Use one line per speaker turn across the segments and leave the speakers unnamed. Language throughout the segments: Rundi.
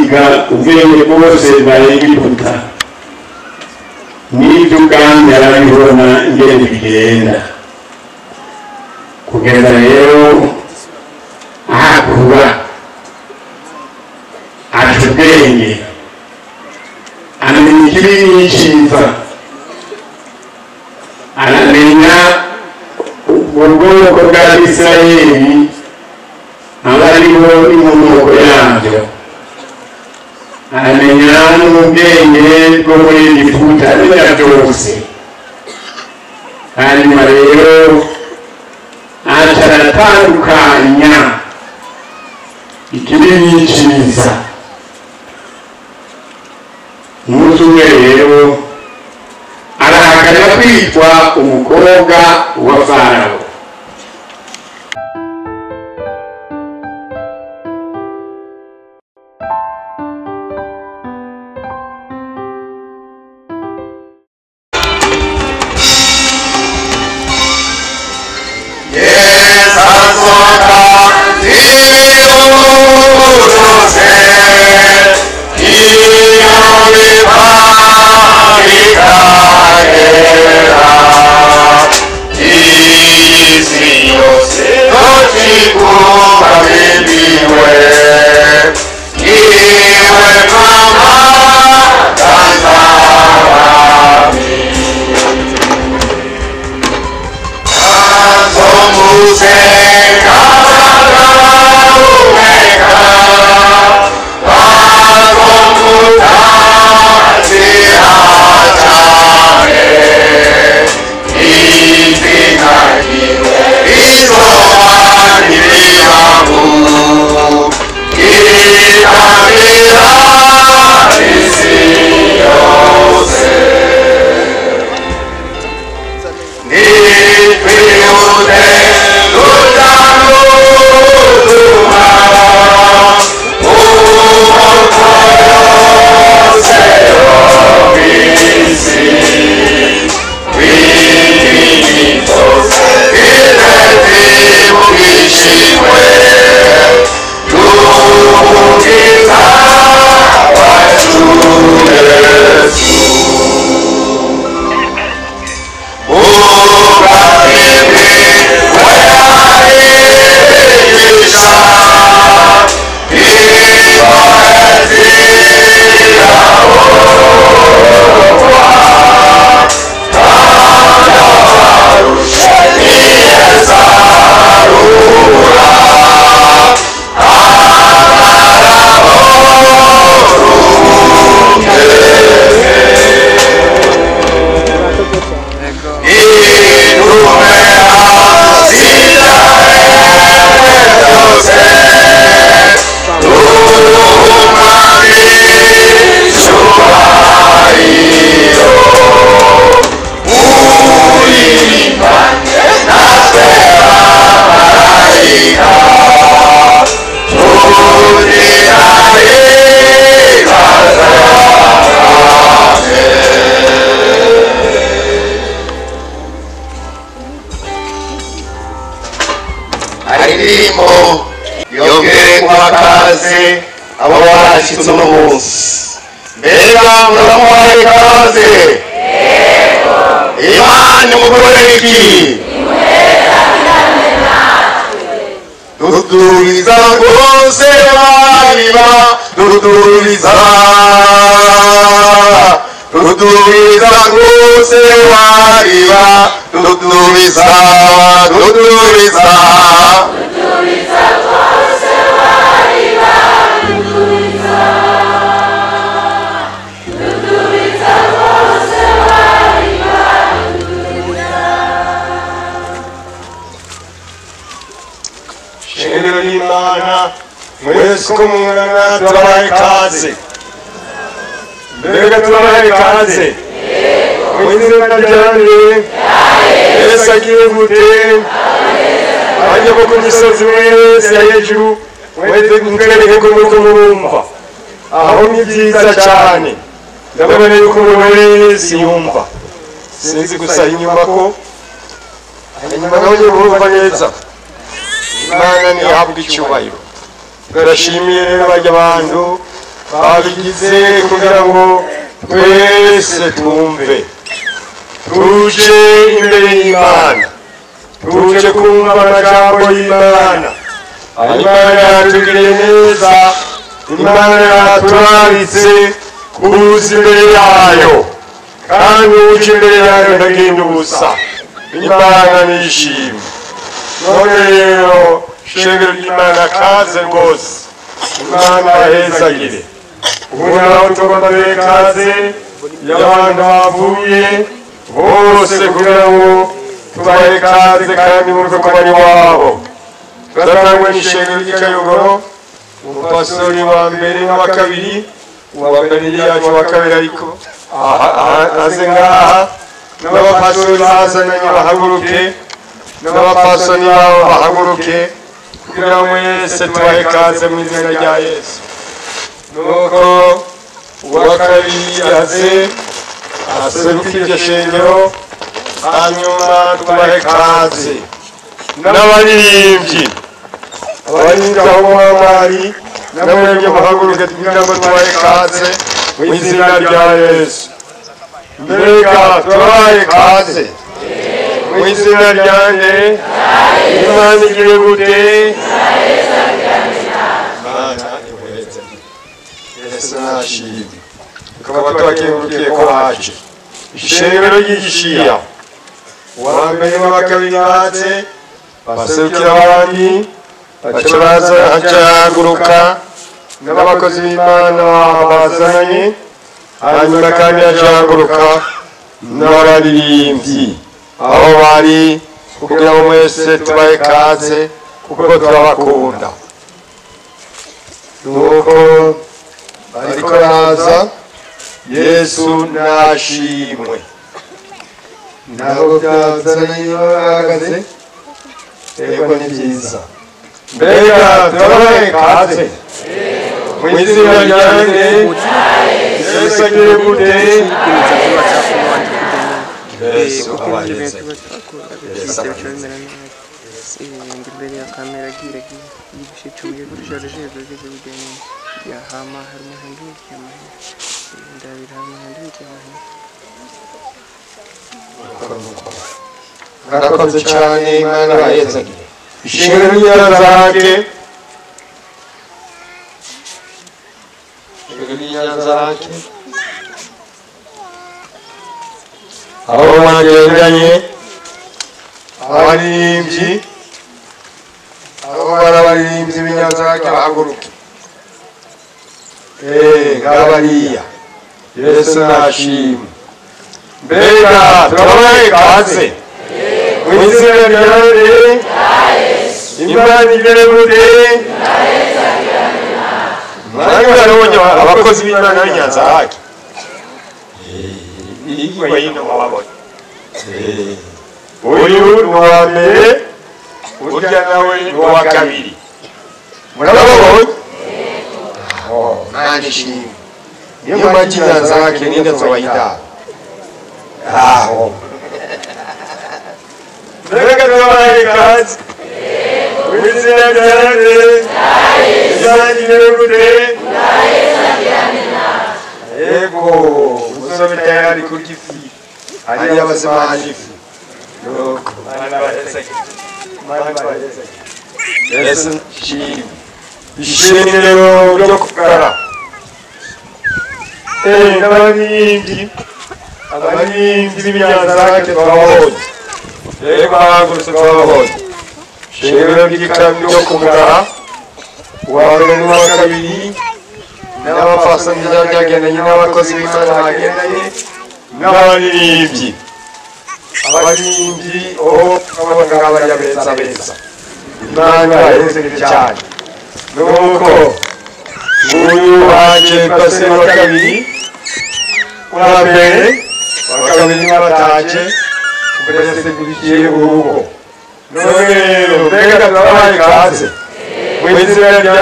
basiga ubwenge bwose baregiputa n'ibyo kandi arabibona ingene bigenda kugeza rero ahakuba aca ubwenge anamenya ikibi n'icyiza anamenya ubwoko bwa Isirayeli abariho inkomoko yabyo anamenya n'ubwenge bwo muri Egiputa n'ibya byose hanyuma rero aca aratandukanya ikibi n'icyiza umunsi umwe rero arahakana kwitwa umukobwa wa Farawo
cyane ndabona yuko wese yumva sinzi gusa inyuma ko hanyuma nawe yumva neza Imana ni habwa icyubahiro garashimiye rero bajya abantu babigize kugira ngo twese twumve tuje imbere y'Imana tuje kumva amajambo y'Imana Imana yatugiriye neza Imana yaturaritse kuza imbere yayo kandi uje imbere yayo ntagenda ubusa Imana nishimye none rero ishengero ry'Imana kaze rwose Imana ahezagire ubu naho tugomba kaze y'abantu bavuye bose kugira ngo tubahe kaze kandi bumve ko bari wabo turatangwa n'ishengero ry'Ikayogoro umupastori wa mbere n'uwa kabiri uwa mbere yacu wa kabiri ariko aze ngaha n'abapastori bazananye bahaguruke n'abapastori babo bahaguruke kugira ngo wese tubahe kaze mu izina rya Yesu nuko uwa kabiri aze aserukire iryo shengero hanyuma tubahe kaze n'abaririmbyi aho mwari n'amwebwe muhaguruke kugira ngo tubahe kaze mu izina rya Yesu mbega tubahe kaze mu izina rya nde Imana igire gute Yesu nashimye tukaba tubakengurukiye ko haje ishengero ry'Igishiha uwa mbere n'uwa kabiri batse baserukira abandi baca baza hacaguruka n'abakozi b'Imana bazananye hanyuma kandi hacaguruka n'abaririmbyi aho bari kugira ngo mwese tubahe kaze kuko turabakunda nuko bariko raza Yesu nashimwe naho byazananye bahagaze ego ni byiza mbega turabahe kaze mu izina ryanjye Yesu agire gute Yesu abaheze
imbere ya kamera gira yibishicuye kurushaje bigeze ya hama harimo handuki amahera ndabira hama handuki amahera
murakoze cyane Imana bahezagire ishengero ry'Inyanzarake aho bagendanye abaririmbyi aho barabaririmbyi b'Inyanzarake bahaguruke ngabariya Yesu nashimwe mbega turabahe kaze mu izina rya Yesu Imana igire gute mwanya barabonye abakozi b'Imana b'Inyanzarake igwa yino wababona uyu n'uwa mbere urya nawe n'uwa kabiri murababonye nishimye niyo mpamvu Inyanzarake ninde tubayita aho mbega tubahe kaze mu izina rya Yesu Imana igire gute yego umusore tayari kurya ifi hariya bazimana ifi yoko Yesu nshimye ishengero ryo kugara n'abaririmbyi b'Inyanzarake twababonye yego bahagurutse twababonye ishengero ryo kugara uwa mbere n'uwa kabiri n'abapfasoni byagendanye n'abakozi b'Imana bagendanye n'abaririmbyi babona nk'abariya beza Imana bahezagire cyane nuko nguyu waje paseri wa kabiri uwa mbere uwa kabiri n'abataje uburezi burikiye urugo none rero mbega turabahe kaze mu izina rya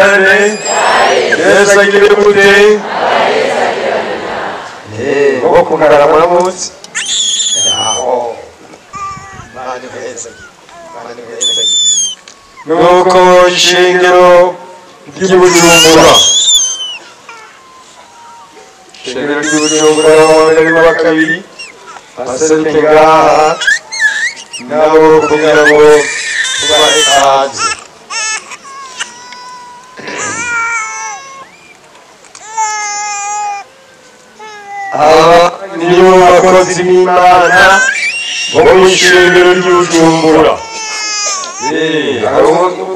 Yesu agire gute wo kugaragara munsi nuko ishengero ry'Ibujumbura ishengero ry'ubujumbura n'abambere bakabiri baseruke ngaha nabo kugira ngo tubahe ikaze. Aba nibo bakozi b'Imana bo mu ishengero ry'ubujumbura.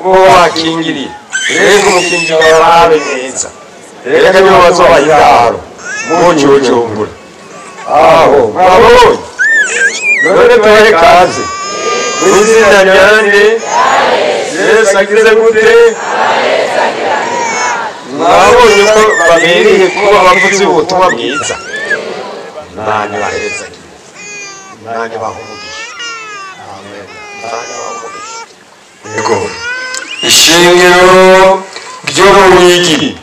Bo wakingiriye reka umukingi wawe neza, reka nibo bazoba indaro mu Bujumbura. Aho mwabonye none tubahe ikaze mu izina rya nde? Yesu agize gute? Mwabonye ko babereye kuba abavuzi b'ubutumwa bwiza. Imana ibahezagire, Imana ibahe umugisha. Amen. Imana ibahe umugisha. Yego, ishengero ryo mu Muyigi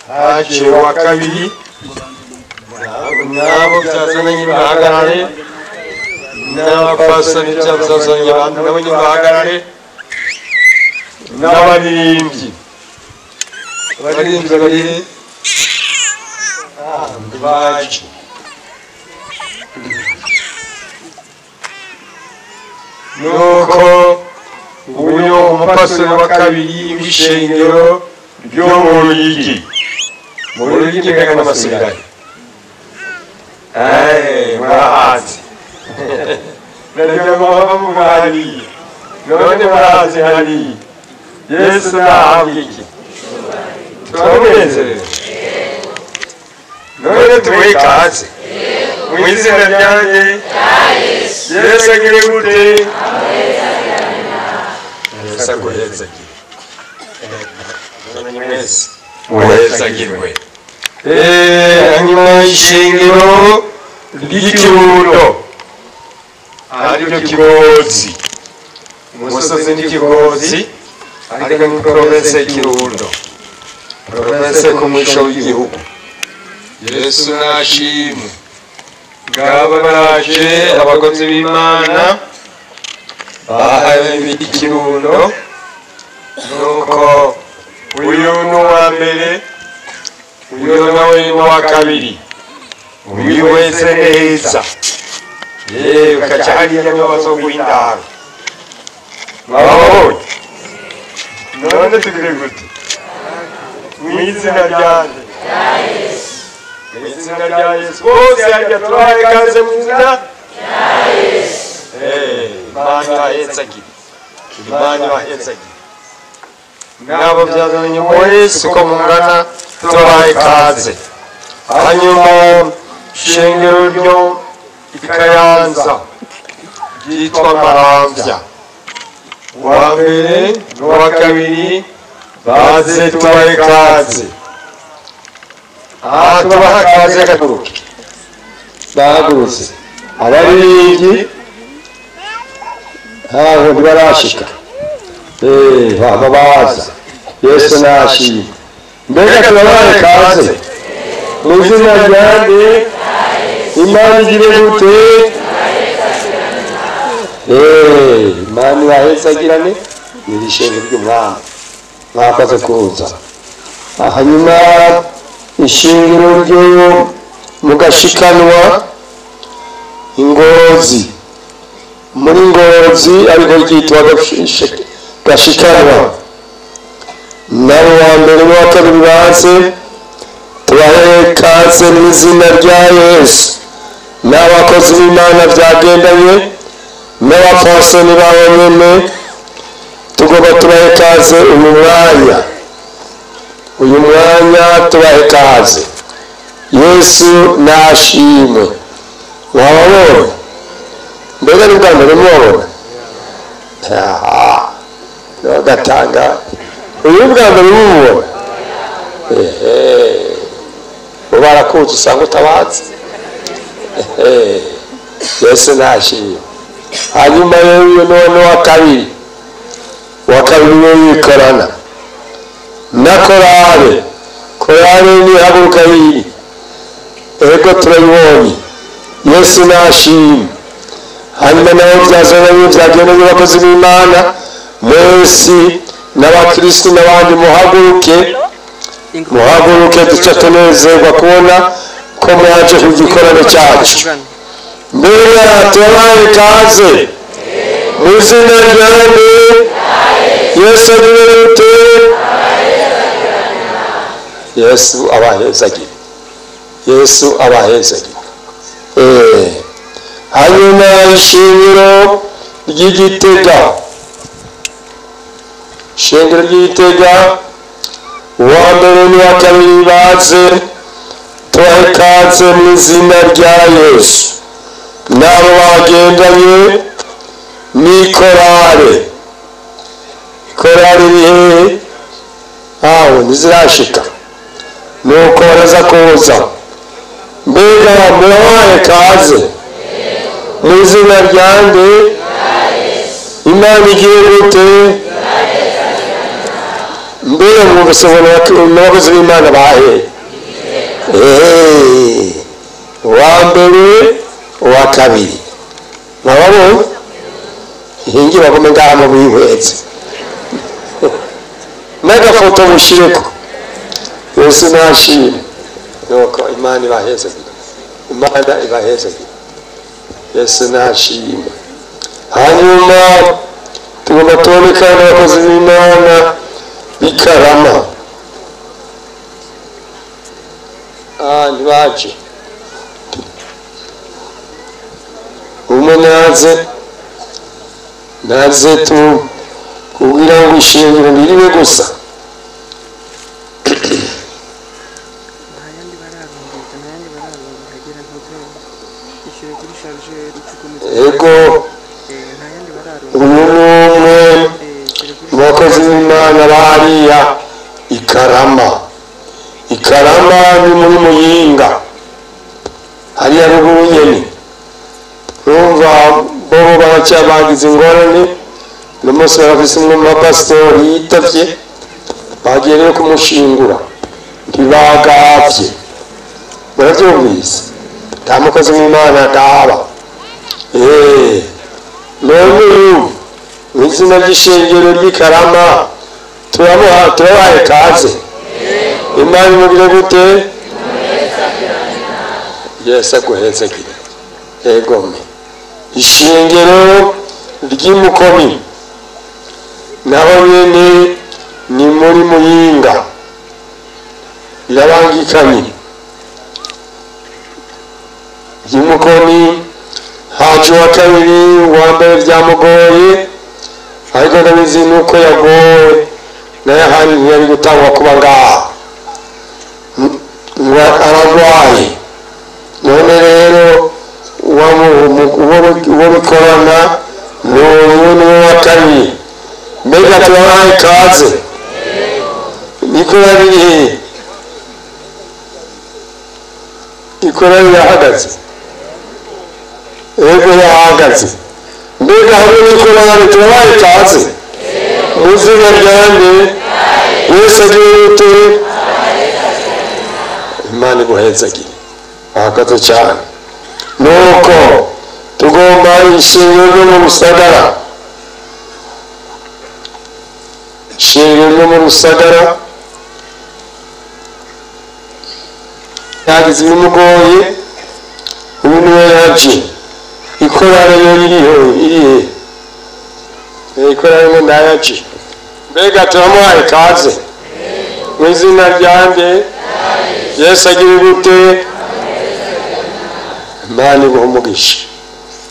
haje wa kabiri nabo byazananye bahagarare, n'abapasani byazananye abantu nabo bahagarare, n'abaririmbyi barihe baje. Nuko uyu umupastori wa kabiri w'ishengero ryo mu Ruyigi, mu Ruyigi mbega n'amasirikare murahazi naryo bavuga hariya, none murahazi hariya. Yesu nahabwa iki? Turamunezerewe. None tubahe ikaze mu izina ryanjye. Yesu agire gute? Yesu aguhezagire. Mwese muhezagirwe. Hanyuma ishengero ry'ikirundo ariryo Kigozi, umusozi n'ikigozi ariko ni province y'Ikirundo, province ku mwisho w'igihugu. Yesu nashimwe. Ngaba baraje abakozi b'Imana bahaye Ikirundo. Nuko uyu ni uwa mbere, uyu nawe ni uwa kabiri. Uyu wese neza ukaca hariya niho bazoguha indaro. Mwabonye? None tugire gute? Mu izina ryanjye, mu izina rya Yesu bose hajya tubahe ikaze mu izina rya Yesu. Imana ibahezagire, Imana ibahezagire. Nabo byazanye Yesu ko mungana tubahe ikaze. Hanyuma ishengero ryo Ikayanza ryitwa Marambya, uwa mbere n'uwa kabiri baze tubahe ikaze. Tubaha ikaze gaguruke bahagurutse. Abaririmbyi ntaho ntibarashika, baba baza. Yesu nashimwe. Mbega tubahe ikaze mu izina ryanjye. Imana igire gute? Imana ibahezagirane mu ishengero ry'Umwami. Mwakoze kuza. Hanyuma ishengero ryo mu Gashikanwa Ingozi, muri Ngozi ariko ryitwa Gashikanwa. Nabo wa mbere n'uwa kabiri baze tubahe ikaze mu izina rya Yesu. N'abakozi b'Imana byagendanye n'abapasoni bawe nyene tugomba tubahe ikaze uyu mwanya tubahe ikaze. Yesu nashimwe. Wababonye? Mbega ni bwa mbere mubabona? Gatanga uyu bwa mbere mubabona? Barakuzi usanga utabazi. Yesu nashimwe. Hanyuma yewe none wa kabiri wikorana na korale ni haguruka yiri. Ego turayibonye. Yesu nashimwe. Hanyuma nawe byazanye byagenda n'abakozi b'Imana mwese n'abakristo n'abandi muhaguruke muhaguruke duce tunezerwa kubona ko mwaje ku gikorano cyacu. Mbega tubahaye ikaze mu izina rya Yesu agiye Yesu abahezagire. Yesu abahezagire. Hanyuma ishingiro ry'Igitega. Ishingiro ry'Igitega uwa mbere n'uwa kabiri baze tubahe ikaze mu izina rya Yesu. Nabo bagendanye n'ikorale. Ikorale irihe? Aho ntizirashika nuko baraza kuza. Mbega murabaye ikaze mu izina rya nde? Imana igiye gute? Mbega mwumvise abakozi b'Imana bahe? Uwa mbere uwa kabiri nababonye hingi bagome ngaha mu bihwetse n'agafoto mushireko. Yesu nashimye. Nuko Imana ibahezagire. Imana ibahezagire. Yesu nashimye. Hanyuma tugomba tubonekana abakozi b'Imana b'ikarama. Ntibaje umwe naze tu kugira ngo ishingiro ririwe gusa. Ego umwe mu bakozi b'Imana bariya ikarama. Ikarama ni muri Muyinga hariya ruguru nyene. Urumva bobo baracyabagize ingorane n'umunsi barafise umwe mu bapasitori yitavye bagiye rero kumushingura ntibagavye. Muravyumvise nta mukozi w'Imana agaba. None mu izina ry'ishengero ry'ikarama turabahaye ikaze. Imana imubwire gute? Yesu aguhezagire. Egome ishengero ry'Imukomi naho nyene ni muri Muyinga irabangikanye. Imukomi haje wa kabiri uwa mbere byamugoye ariko ndabizi nuko yagowe naye handi yari gutangwa kuba ngaha aragwaye. None rero uwo bikorana n'uwo wa kabiri. Mbega tubahaye ikaze. Nikorari irihe? Ikorari yahagaze. Ego yahagaze. Mbega hari n'ikorari tubahaye ikaze mu izina rya nde? Yesu agiye gute? Imana iguhezagire. Ahagaze cyane. Nuko tugomba ishingiro ryo mu Rusagara. Ishingiro ryo mu Rusagara yagize ibimugoye ubu niwe yaje. Ikorare yo irihe? Ikorare ngo ndayaje. Mbega turamuhaye ikaze mu izina rya nde? Yesu agiye gute? Imana iguhe umugisha.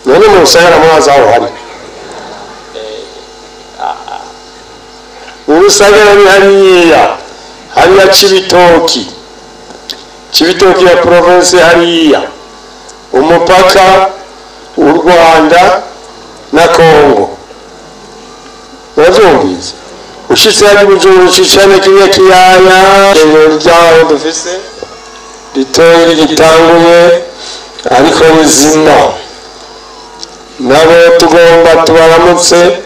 None mu Rusagara mwazi aho hari? Mu Rusagara ni hariya Cibitoki. Cibitoki ya province hariya umupaka w'u Rwanda na Kongo. Uravyumvise? Ushitse hari Bujumbura ucicane kiriya kiyaya ryaho dufise ritoyi ritanguye ariko bizima. Nabo tugomba tubaramutse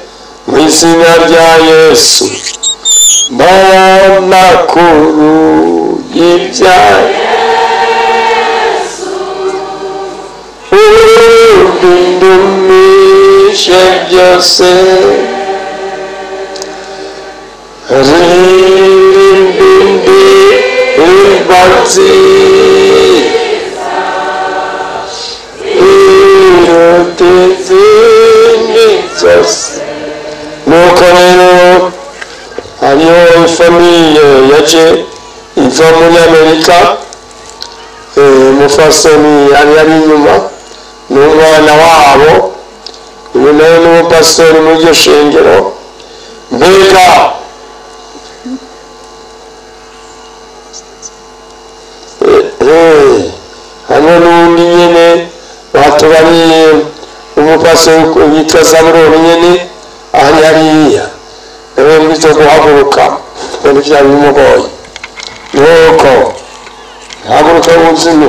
mu izina rya Yesu. Makuru y'ibya Yesu udundumishe byose rindindi nziza iruteze zose. Nuko rero hariho ifamiye yaje iva muri Amerika, umufasoni yari inyuma n'umwana wabo, uyu nawe ni umupastori muri iryo shengero. Mbega hano n'undi nyene batubariye umupastori witwa Zaburoni nyene ahari hariya, nawe mbizo guhaguruka kandi byari bimugoye. Nuko haguruka ubuzima.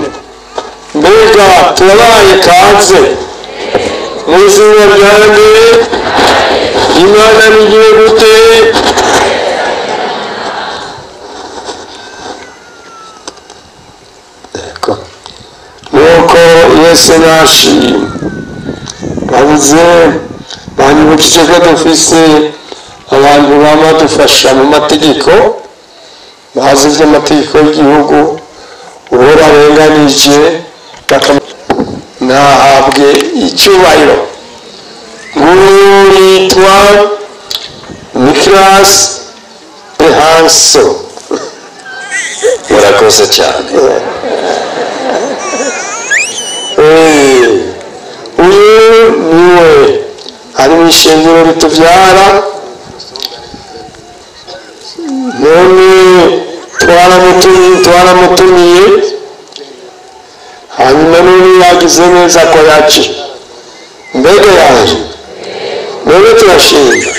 Mbega turabaye kaze mu izina ryanjye. Imana nigiye gute? Nuko Yesu nashimye. Bavuze banyibukije ko dufise abantu bamadufasha mu mategeko, bazi iby'amategeko y'igihugu, uwo barenganije nahabwe icyubahiro. Nguritwa Nicolas Hanso. Murakoze cyane. Uyu niwe ari mu ishengero ritubyara, none twaramutumiye, hanyuma n'ubu yagize neza ko yaje. Mbega yaje, none turashima.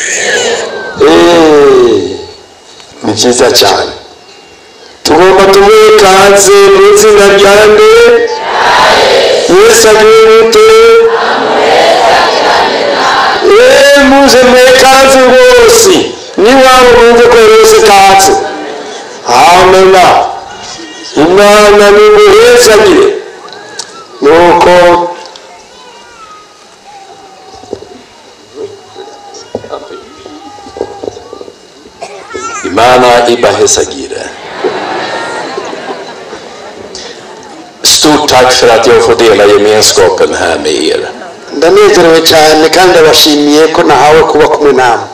Ni byiza cyane. Tugomba tumuhe ikaze mu izina rya nde. Yesu agiye gute? Muze muhe ikaze rwose, niwaba mwumve ko Yesu ikaze. Amena. Imana nimuhezagire. Nuko Imana ibahezagire. Stort tack för att jag får dela gemenskapen här med er. Ndanezerewe cyane kandi abashimiye ko nahawe kuba kumwe namwe.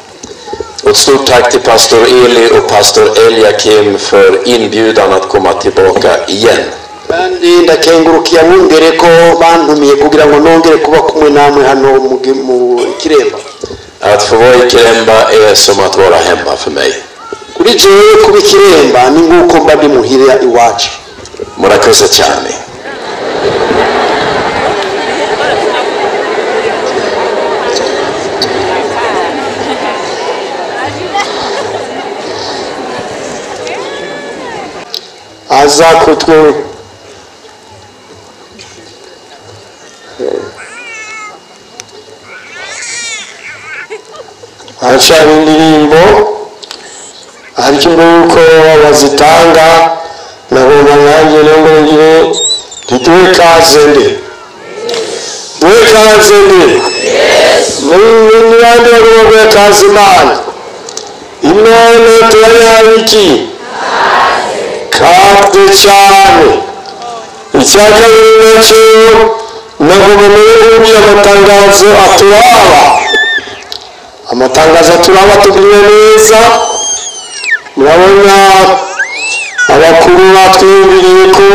Och stort tack till pastor Eli och pastor Eliakim för inbjudan att komma tillbaka igen. Kandi ndakengurukiye Umwungere ko bantumiye kugira ngo nongere kuba kumwe namwe hano mu Kiremba. Att få vara i Kiremba är som att vara hemma för mig. Kuri jewe kuba Kiremba ni nguko mba ndi muhira iwacu. Murakoze cyane. Aza kutwe acha indirimbo ariko nuko bazitanga nabona nanjye ngire tutuwe kaze nde. Duwe kaze nde. Ni wande ngo kaze Imana. Imana tuyariki. Kaze cyane. Icyaka n'icyo nagumenye amatangazo aturaba. Amatangazo aturaba tugiye neza. Murabona abakuru batwibiriye ko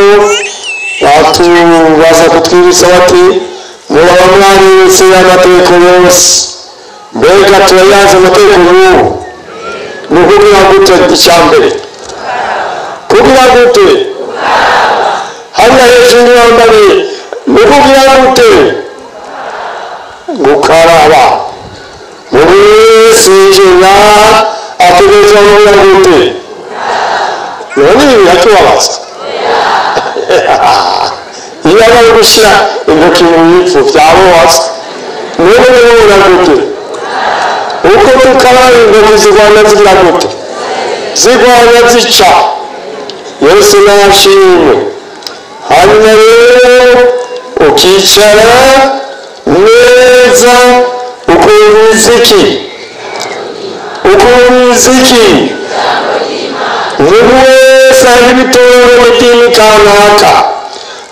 batubaza kutwibisa bati muraba mwaributse amategeko yose. Mbega turayazi amategeko y'ubu. Ni ukugira gute icyambere? Kugira gute? Hano hejuru yambaye ni ukugira gute? Gukaraba. Muri wese yinjira ategerezwa kugira gute? None ibi biratubabaza. Iyo bari gushyira intoki mu bipfu byabo hasi, none niba gute? Uko dukaraba intoki zirwana zigira gute? Zirwana zica. Yesu nashimwe. Hanyuma rero ukicara neza ukumva iki? Ukumva iki? Umuntu wese usanga ibitoro mu dini kanaka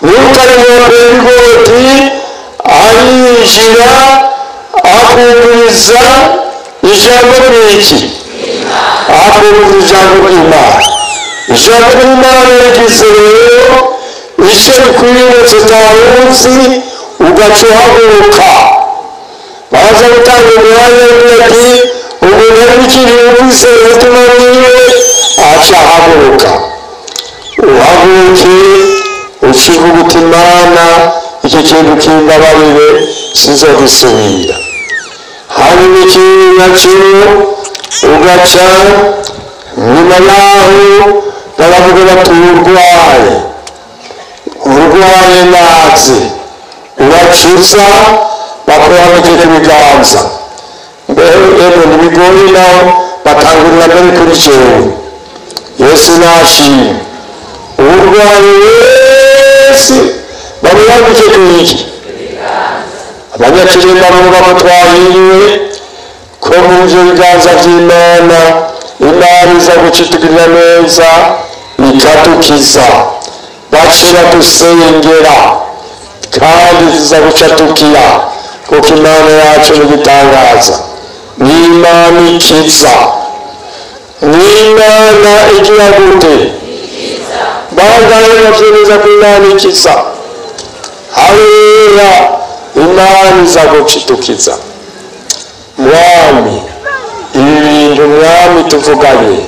ntukarengere ibigoti arinjira akumviriza ijambo ry'iki akumviriza ijambo ry'Imana. Ijambo ry'Imana rigize rero icyo rikwiriye tutawuzi ugaca uhaguruka baza gutanga umwanya w'ati umuntu ari gukiriye ubwise umutima wiwe aca ahaguruka uhaguruke ukivuga uti Imana icyo kintu kimbabarire sinzogisubira. hanyuma ikindi nacyo ugaca nyuma yaho baravuga bati urwaye naze urakiza bakuramike ku biganza mbere ntibigoye naho batangurira mbere kuri jewe Yesu nashimye urwaye wese bamuramike ku iki abanyakiremba bavuga ko twahiriwe ko mu byo biganza by'Imana Imana iza gucitugirira neza ikadukiza bace badusengera kandi ziza gucatukira kuko Imana yacu n'igitangaza ni Imana ikiza ni Imana igira gute bangahe bavyemeza ko Imana ikiza haleluya Imana iza gucitukiza. Mwami ibi bintu Mwami tuvuganye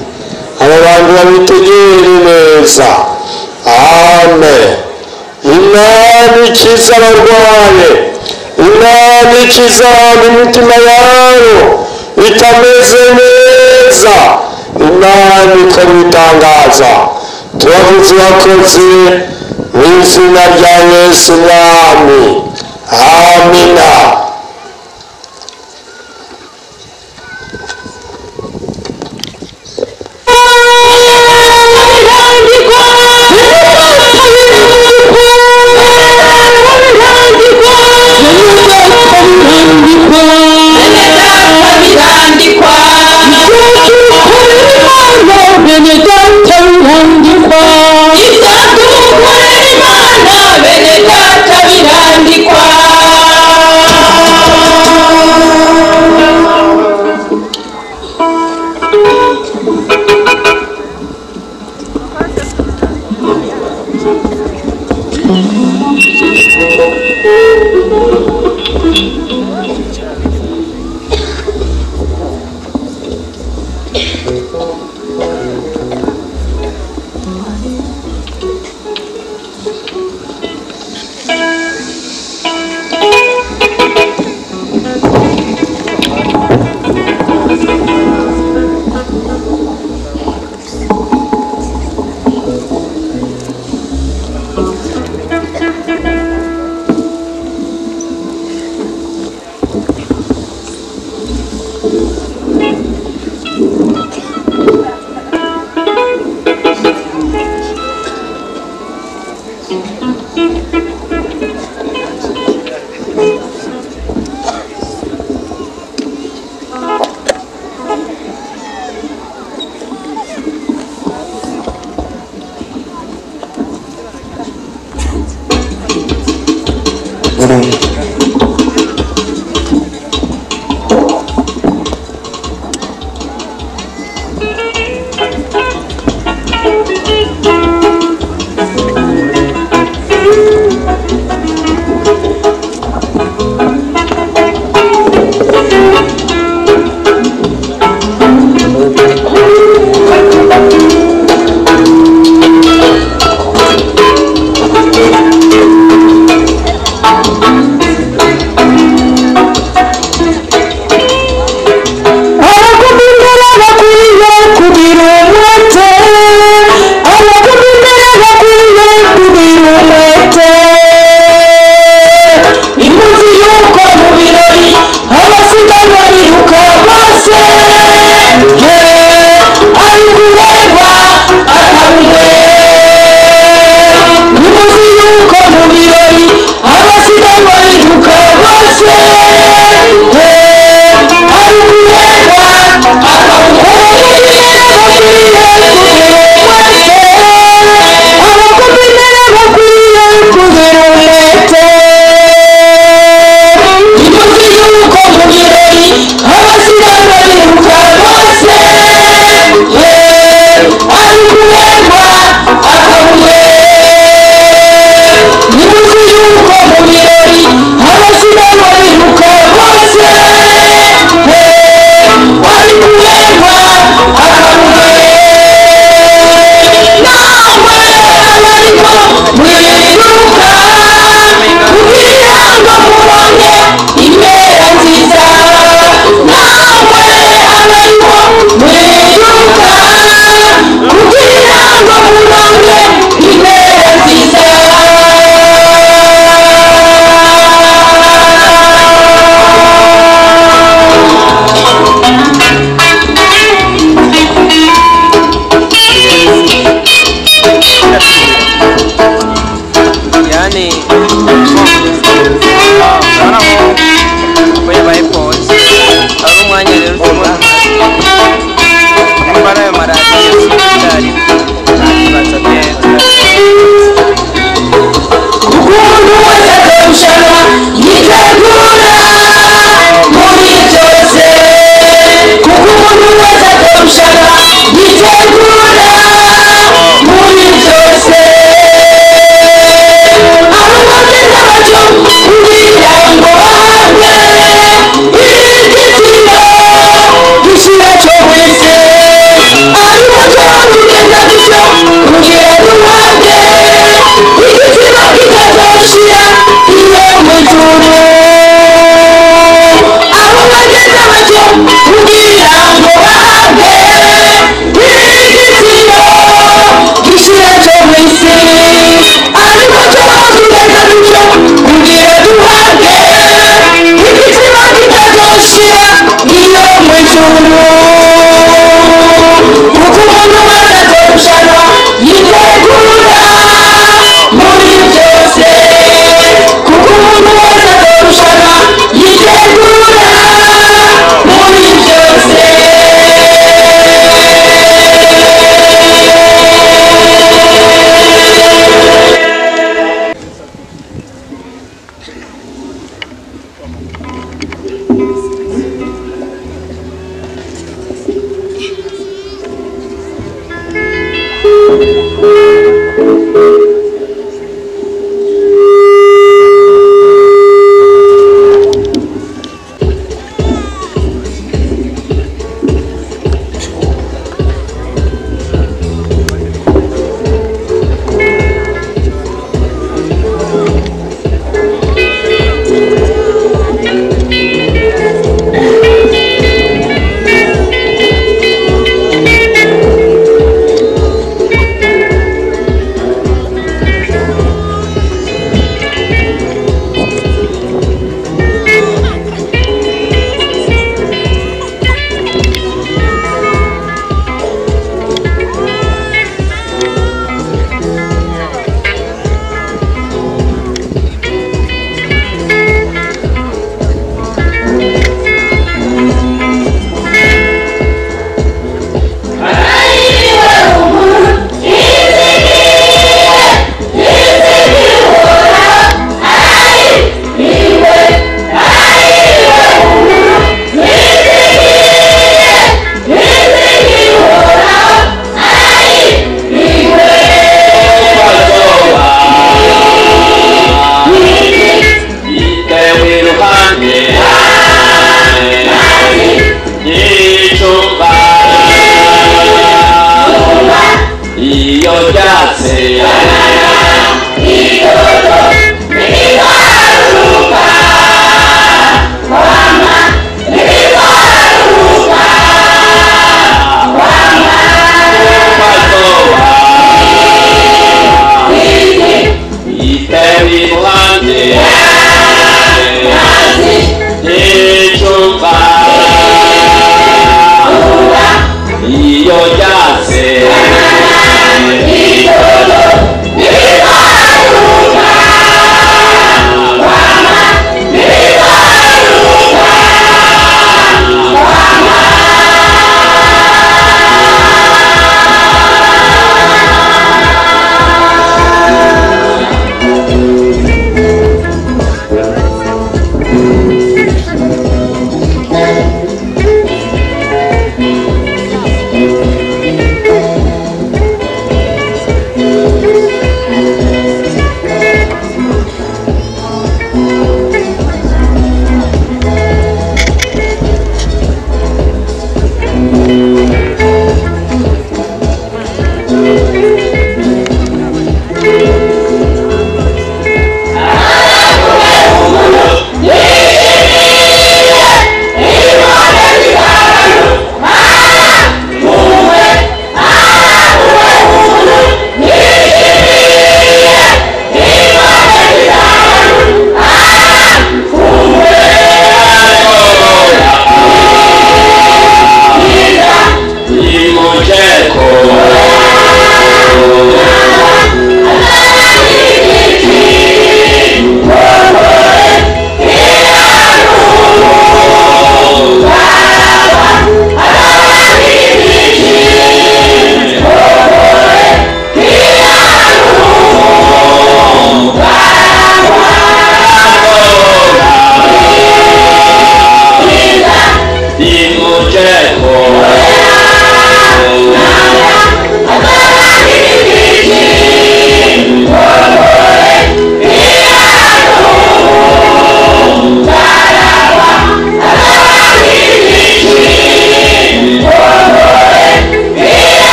aba bantu babitegere neza. Amen. Imana ikiza abarwaye, Imana ikiza imitima yabo itameze neza, Imana ikora ibitangaza. Turavuze wakoze mu izina rya Yesu Mwami. Amina.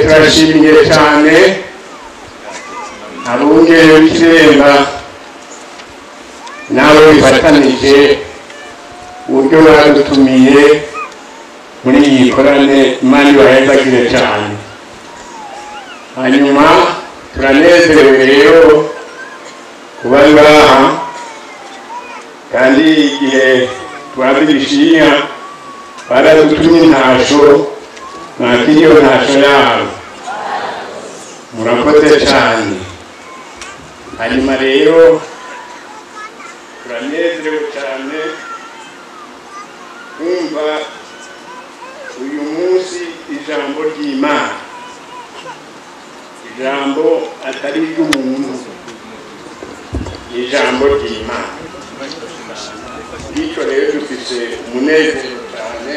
turashimye cyane abungere w'Ikiremba nawe bifatanije uburyo badutumiye muri iyi korane. Imana ibahezagire cyane. Hanyuma turanezerewe rero kuba ngaha, kandi igihe twazi Gishiha baradutumye intasho, nakiriyo ntasho yabo, murakoze cyane. Hanyuma rero turanezerewe cyane kumva uyu munsi ijambo ry'Imana, ijambo atari ry'umuntu, ijambo ry'Imana. Bityo rero dufite umunezero cyane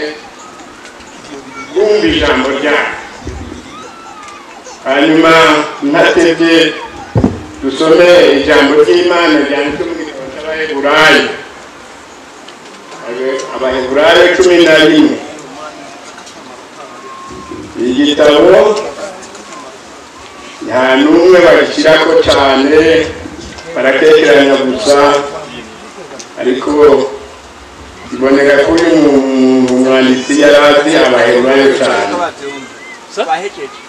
kumva ijambo ryayo. Hanyuma ntatebye dusome ijambo ry'Imana ryanditse mu gitabo cy'Abaheburayo, Abaheburayo 11. Igitabo nta n'umwe bagishyirako cyane, barakekeranya gusa, ariko iboneka kuri umwanditsi yarazi abaheburayo cyane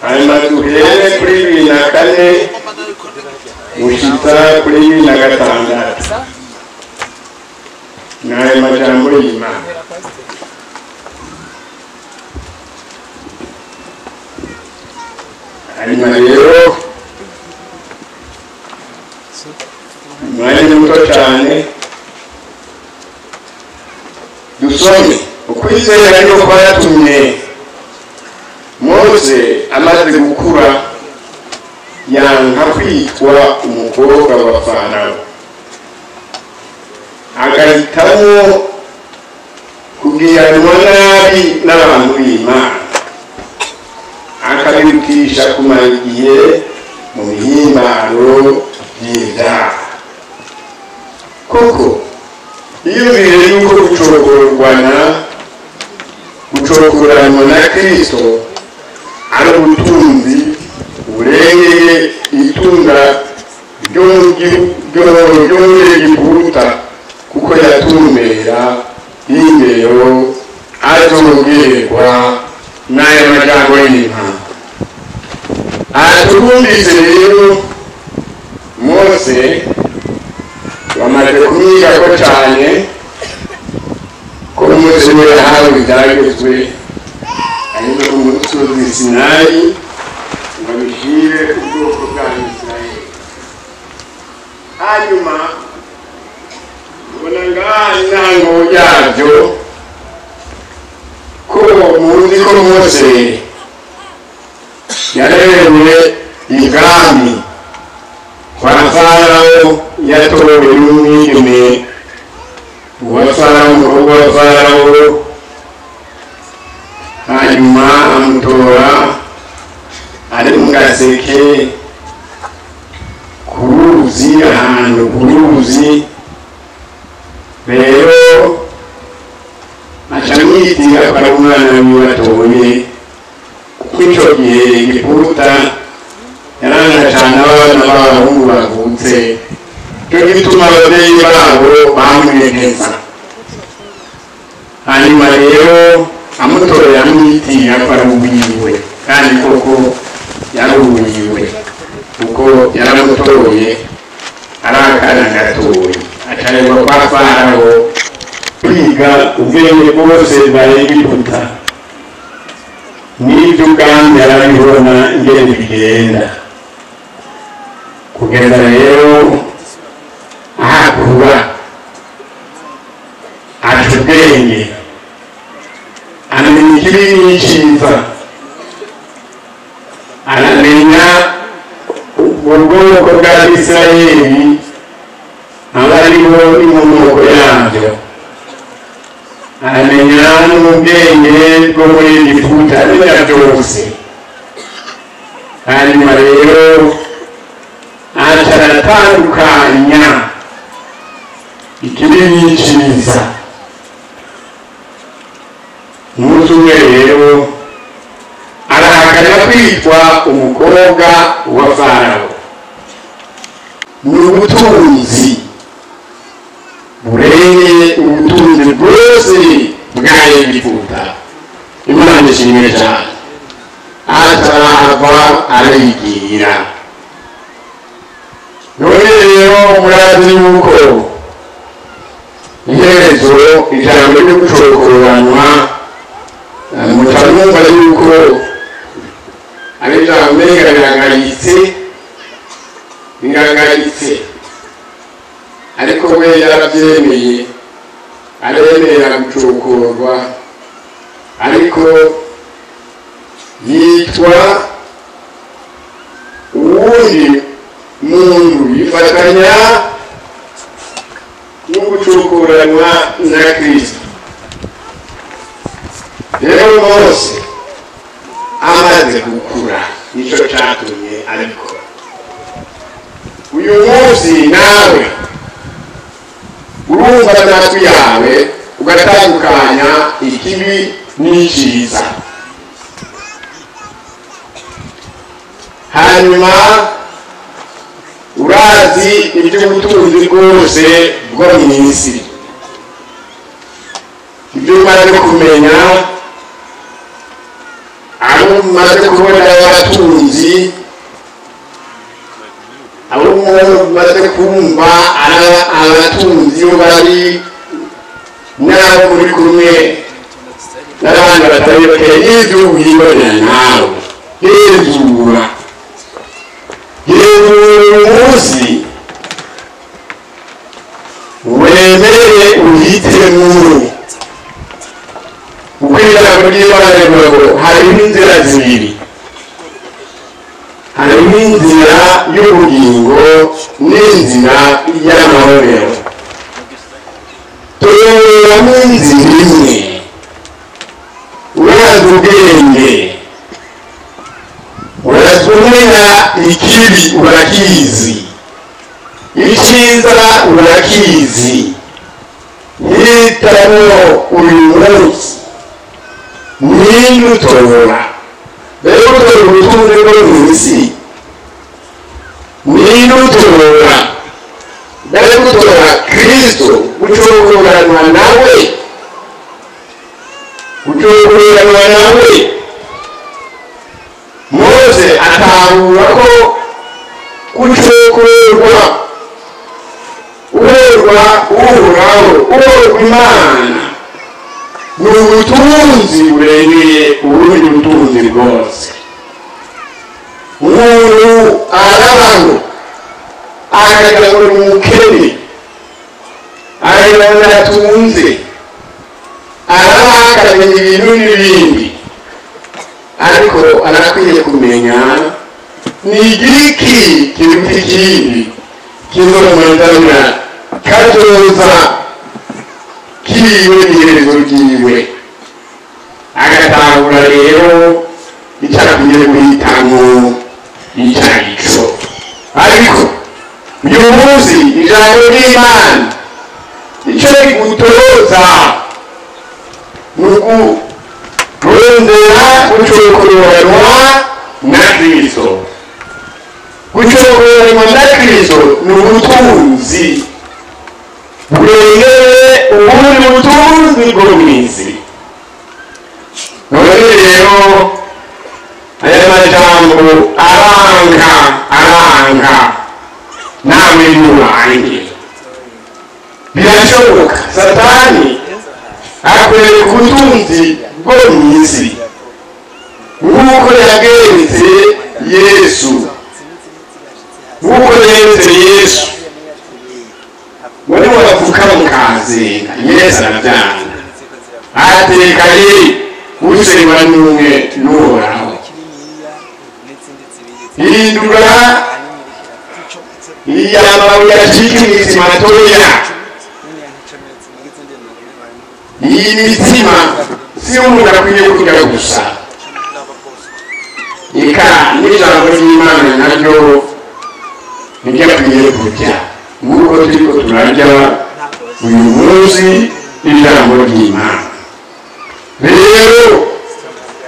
hanyuma duhere kuri 2004 gushitsa kuri 2006 n'ayo majambo y'Imana. Hanyuma rero umwanya muto cyane dusome ukwizera yuko kwatumye Mose amaze gukura yanka kwitwa umukobwa wa Farawo, agahitamo kugiranwa nabi n'abantu b'Imana, akabirutisha kumara igihe mu mihimbaro y'ibyaha. Koko iyumvire yuko gucokoranwa na Kirisito ari ubutunzi burengeye itunga ryo muri Egiputa, kuko yatumbera y'indero azongerwa n'aya majambo y'Imana. Turumvise rero Mose bamaze kumwigako cyane ko Mose we yahawe ibyagezwe ariko ku musozi Sinayi ngo bishire ubwoko bwa Isirayeli. Hanyuma ubona ngaha intango yabyo ko muzi ko Mose yarerewe ibwami kwa Farawo, yatowe n'umwigeme wa Farawo, umukobwa wa Farawo. Hanyuma amutora ari mu gaseke ku ruzi, ahantu ku ruzi. Rero aca amwitira ko ari umwana wiwe atoye, kuko ico gihe Egiputa yaranga cyane abana b'abahungu bavutse, cyo gituma ababyeyi babo bamwegeza. Hanyuma rero amutorera amwitira ko ari uwiwe, kandi koko yari uwiwe, kuko yaramutoye ari akana gatoye. Acarerwa kwa Farawo kwiga ubwenge bwose bwa Egiputa, n'ibyo kandi yarabibona ingene bigenda. Kugenda rero ahakura aca ubwenge, anamenya ikibi n'icyiza, anamenya ubwoko bwa Isirayeli abariho n'inkomoko yabyo, anamenya n'ubwenge bwo muri Egiputa, amenya byose. Hanyuma rero aca aratandukanya ikibi n'icyiza. Umunsi umwe rero arahakana kwitwa umukobwa wa Farawo. Ni ubutunzi burengeye ubutunzi bwose bwa Egiputa. Imana ishimwe cyane. Atarahava arayigira. None rero murazi yuko iherezo ijambo ryo gucokoranwa mutamwumva yuko ari ijambo birangayitse, ariko we yarabyemeye, aremera gucokorwa, ariko yitwa uwundi muntu yifatanya no gucokoranwa na Kristo. Rero Mose amaze gukura nicyo cyatumye abikora. Uyu munsi nawe urumva amatwi yawe ugatandukanya ikibi n'icyiza. Hanyuma urazi iby'ubutunzi bwose bwo mu isi.
ibyo umaze kumenya abo umaze kubona abatunzi abo umaze kumva abatunzi bari n'abo muri kumwe n'abandi batari bakeye n'ibyo wibonera nawe hezura uyu munsi wemere uhitemo uko ijambo ry'Imana rivuga ngo hariho inzira zibiri, hariho inzira y'ubugingo n'inzira y'amahorero. tuyoboramo inzira imwe, urazi ubwenge, urazi umenya ikibi urakizi, icyiza urakizi. hitamo uyu munsi ninde utora, mbere utora ubutunzi bwo mu isi, ninde utora, mbere utora Kirisito gucokoranwa nawe, gucokoranwa nawe. Mose atahura ko gucokorwa uherwa uhoraho, uherwa Imana ni ubutunzi burengeye ubundi butunzi bwose. umuntu arabaho akagira ngo ni umukene, aragira ngo aratunze, arabaho akamenya ibintu n'ibindi, ariko arakwiye kumenya ni igiki kiruta ikindi kizomurangamira kazoza kiwe n'iherezo ryiwe. agatahura rero icyarakwiye guhitamo icyo. ariko uyu munsi ijambo ry'Imana icyo rigutoza ni kurondera gucokoranwa na Kristo. gucokoranwa na Kristo ni ubutunzi burengeye ubundi butunzi bwo mu isi. none rero aya majambo aranga nawe n'uwanjye birashoboka. satani akwereka ubutunzi bwo mu isi nk'uko yagenze Yesu, nk'uko yagenze Yesu. wari waravuka mukazenga, Yesu arabyanga ateka ye usengwa n'umwe n'uhoraho. hindura iyamabuye acika imitsima toya. iyi mitsima si umuntu akwiye kurya gusa, eka n'ijambo ry'Imana naryo niryo akwiye kurya. nk'uko turiko turarya uyu munsi ijambo ry'Imana. rero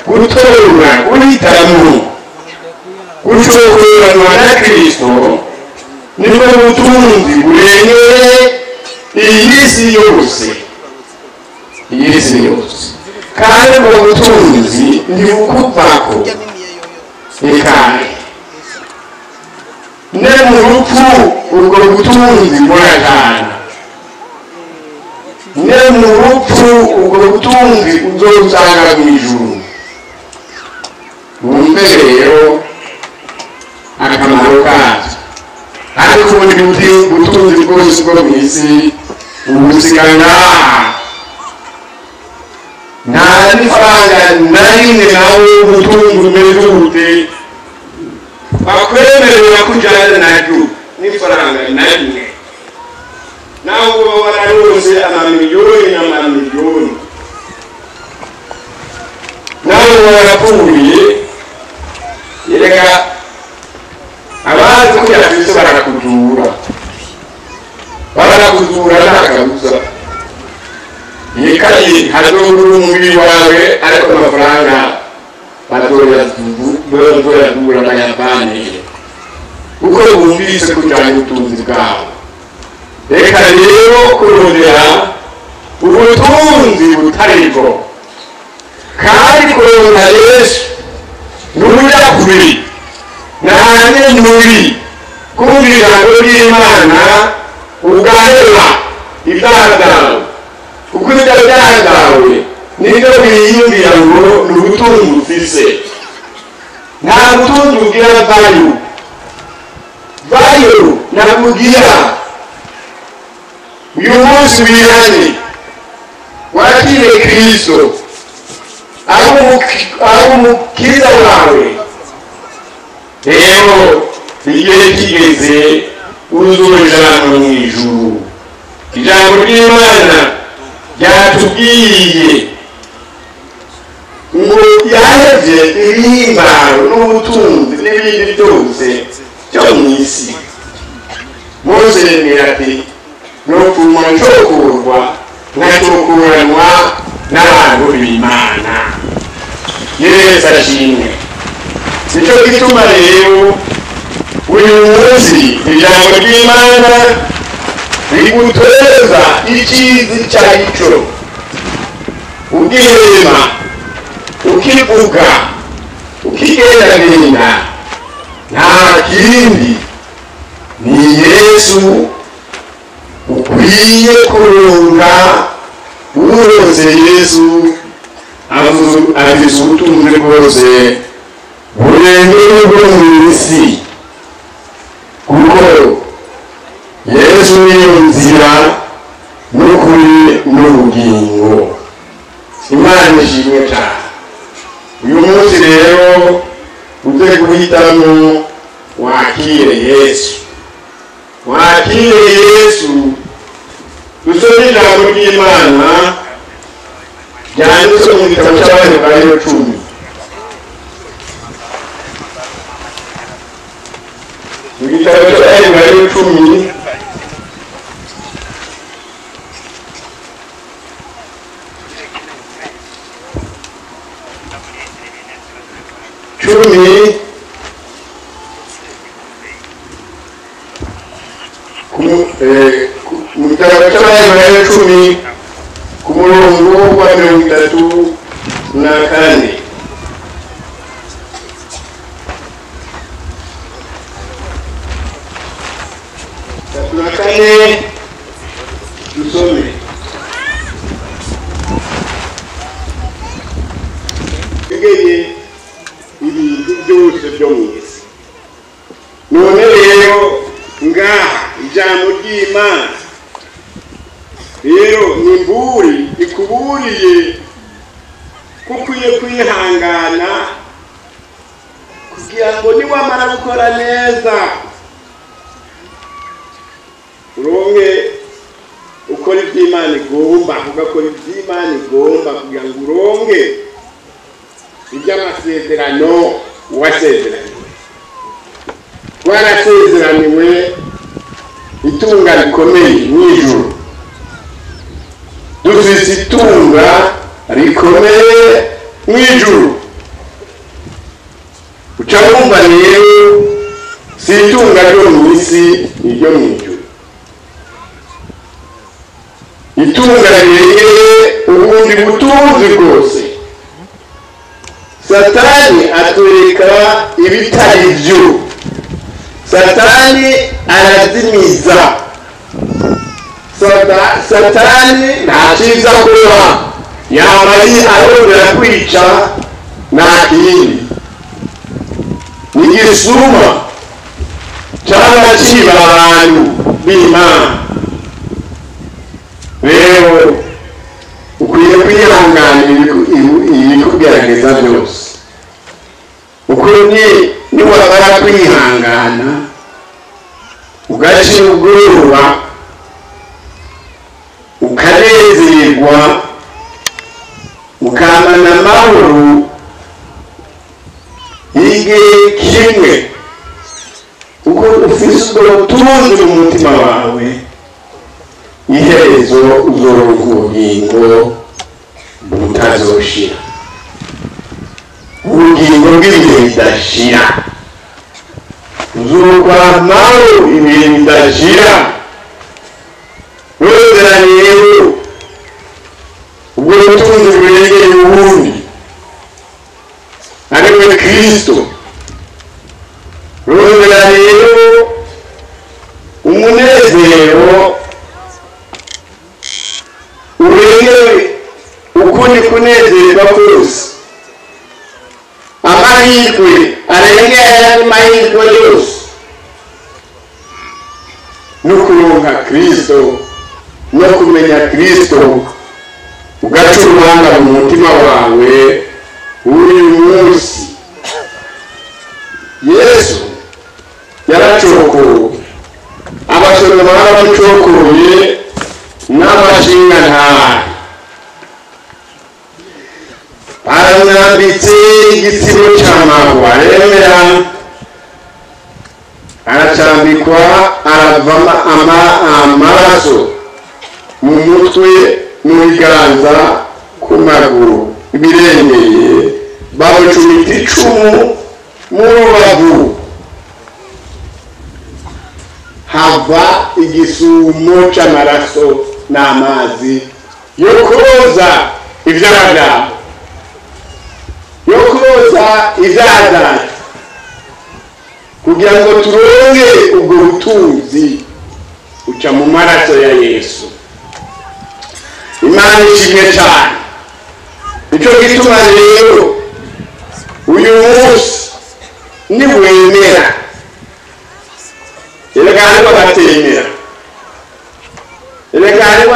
gutora guhitamo gucokoranwa na Kristo nibwo butunzi burengeye iyi si yose, iyi si yose. kandi ubwo butunzi ntibukuvako, eka ne mu rupfu ubwo butunzi burajana, ne mu rupfu ubwo butunzi uzosanga mu ijuru. wumve rero akamaro kabyo. ariko ubundi butunzi bwose bwo mu isi ubusigara nta n'ifaranga na rimwe nawe ubutunzi bumeze bute bakwemerera kujyana naryo n'ifaranga na rimwe. nawe uba wararose amamiliyoni n'amamiliyoni, nawe uba warapfuye. yereka abazi ko yafise barakudura nta kabuza. yekaye hazobura umubiri wawe, ariko amafaranga bazoyadura bayavanire kuko bumvise kujyana ubutunzi bwabo. reka rero kurondera ubutunzi butaribwo kandi kuronka Yesu n'uburya kubiri nahane nturi kumva ijambo ry'Imana ugaheba ibyaha byawe kuko ibyo byaha byawe nibyo biyumvira ngo ni ubutunzi ufise nta butunzi ugira bayo nakugira uyu munsi wihane wakire Kristo aho umukiza wawe rero igihe kigeze uzojana mu ijuru ijambo ry'Imana ryatubwiye ngo yahevye ibihimbaro n'ubutunzi n'ibindi byose byo mu isi Mose yemera ati nopfuma ncokurwa nkacokoranwa n'abantu b'Imana Yesu ashimwe nicyo gituma rero uyu munsi ijambo ry'Imana riguteza icyizi cyaricyo ubwihema ukivuga ukigerageza nta kindi ni Yesu ukwiye kuronka urose Yesu afise ubutunzi bwose burengeye bwo mu isi kuko Yesu niyo nzira n'ukuri n'ubugingo Imana ishimwe cyane uyu munsi rero uze guhitamo wakire Yesu dusome ijambo ry'Imana ryanditse mu gitabo cy'Abaheburayo 10 mu gitabo cy'Abaheburayo 10 mu gitabo cy'Abaheburayo 10 ku murongo wa 34 dusome egeye ibintu byose byo mu isi none rero ngaha ijambo ry'Imana rero ni mburi ikuburiye kukwiye kwihangana kugira ngo niwamara gukora neza uronke ukora iby'Imana igomba ugakora iby'Imana igomba kugira ngo uronke iby'amasezerano wasezeraniwe warasezeraniwe itunga rikomeye mw'ijuru dufise itunga rikomeye mw'ijuru uca wumva rero si itunga ryo mu isi niryo mw'ijuru itunga rirengeye ubundi butunzi bwose Satani atwereka ibitari byo Satani arazimiza Satani ntakiza kuba yamari arondera kwica nta kindi ni igisuma cyangwa kiba abantu b'Imana rero ukwiye kwihanganira ibikugerageza byose ukwiye niwabara kwihangana ugashira ubwoba ukanezerwa ukamana amahoro igihe kimwe uko ufise ubwo butunzi mu mutima wawe iherezo uzoronka ubugingo butazoshira ubugingo bw'ibihe bidashira uzokwamaho ibihe bidashira rero niwe Kristo. Rondera rero umunezero urengewe ukundi kunezerwa kose, amahirwe arengera ayandi mahirwe yose, no kuronka Kristo no kumenya Kristo ugaca uruhanga mu mutima wawe uyu munsi. Yesu yaracokoye, abasore baramucokoye n'amashinga ntari, baramwambitse igisibo cy'amahwa aremera, aracambikwa, aravama amaraso mu mutwe, mu biganza, ku maguru, ibirengeye, bamucumita icumu mu rubavu, hava igisumo cy'amaraso n'amazi yo koza ibyaha byawe, yo koza ibyaha byacu, kugira ngo turonke ubwo butunzi uca mu maraso ya Yesu. Imana ishimwe cyane. Nicyo gituma rero uyu munsi niwemera, erega hariho abatemera, erega hariho